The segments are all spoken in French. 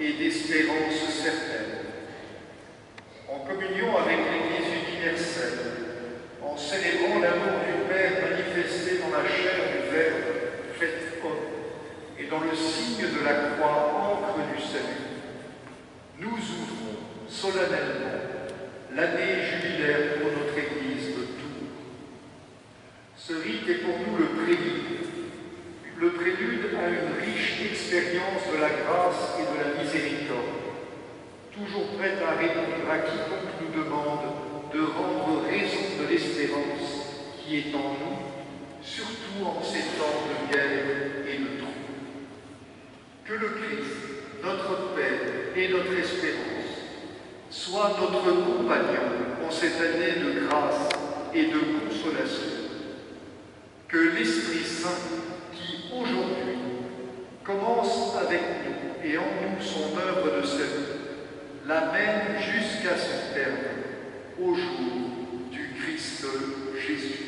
et d'espérance certaine. En communion avec l'Église universelle, en célébrant l'amour du Père manifesté dans la chair du Verbe fait homme et dans le signe de la croix, encre du salut, nous ouvrons solennellement l'année jubilaire pour notre Église de Tours. Ce rite est pour nous le prélude à une riche expérience de la grâce et de la miséricorde, toujours prête à répondre à quiconque nous demande de rendre raison de l'espérance qui est en nous, surtout en ces temps de guerre et de troubles. Que le Christ, notre Père et notre espérance, soit notre compagnon en cette année de grâce et de consolation. Que l'Esprit Saint, qui aujourd'hui commence avec nous et en nous son œuvre de salut, l'amène jusqu'à son terme, au jour du Christ Jésus.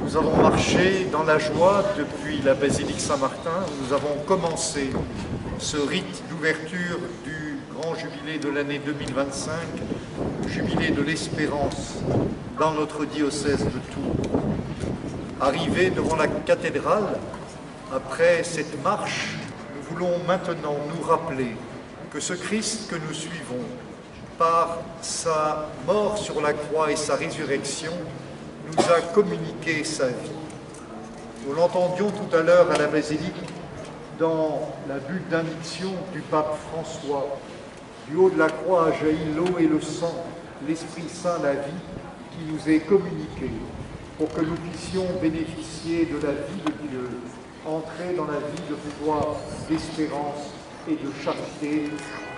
Nous avons marché dans la joie depuis la basilique Saint-Martin. Nous avons commencé ce rite d'ouverture du grand jubilé de l'année 2025, jubilé de l'espérance dans notre diocèse de Tours. Arrivés devant la cathédrale, après cette marche, nous voulons maintenant nous rappeler que ce Christ que nous suivons, par sa mort sur la croix et sa résurrection, nous a communiqué sa vie. Nous l'entendions tout à l'heure à la basilique dans la bulle d'indiction du pape François. Du haut de la croix a jailli l'eau et le sang, l'Esprit Saint, la vie, qui nous est communiquée pour que nous puissions bénéficier de la vie de Dieu, entrer dans la vie de foi, d'espérance et de charité,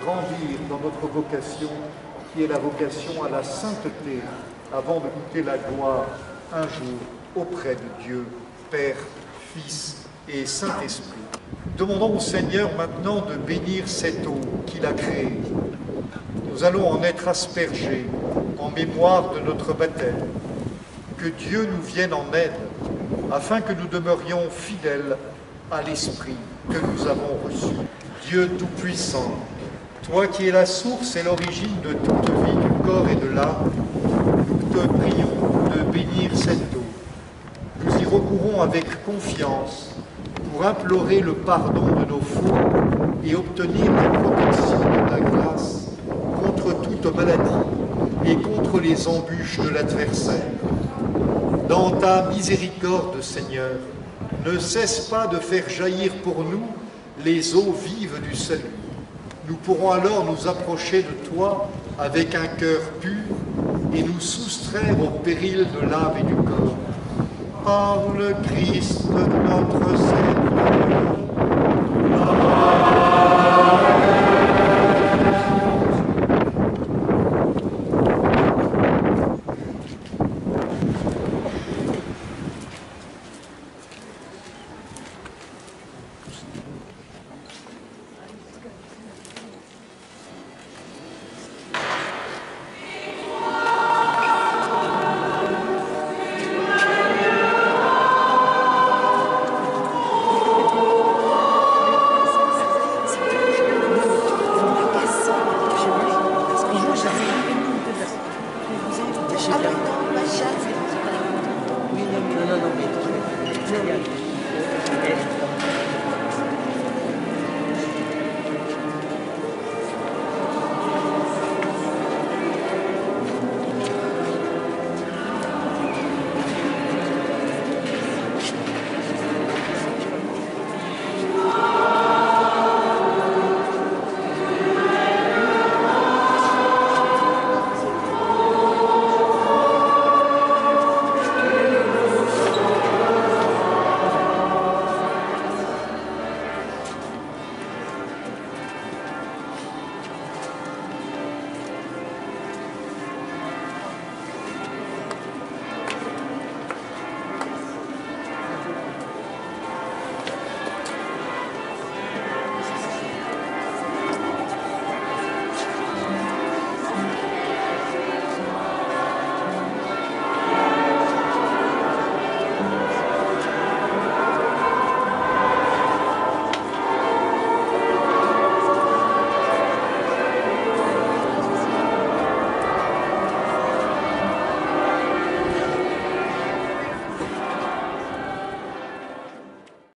grandir dans notre vocation, qui est la vocation à la sainteté, avant de goûter la gloire un jour auprès de Dieu, Père, Fils et Saint-Esprit. Demandons au Seigneur maintenant de bénir cette eau qu'il a créée. Nous allons en être aspergés en mémoire de notre baptême. Que Dieu nous vienne en aide, afin que nous demeurions fidèles à l'Esprit que nous avons reçu. Dieu Tout-Puissant, toi qui es la source et l'origine de toute vie du corps et de l'âme, nous te prions de bénir cette eau. Nous y recourons avec confiance pour implorer le pardon de nos fautes et obtenir la protection de ta grâce contre toute maladie et contre les embûches de l'adversaire. Dans ta miséricorde, Seigneur, ne cesse pas de faire jaillir pour nous les eaux vives du salut. Nous pourrons alors nous approcher de toi avec un cœur pur et nous soustraire au péril de l'âme et du corps. Par le Christ notre Seigneur. Non, mais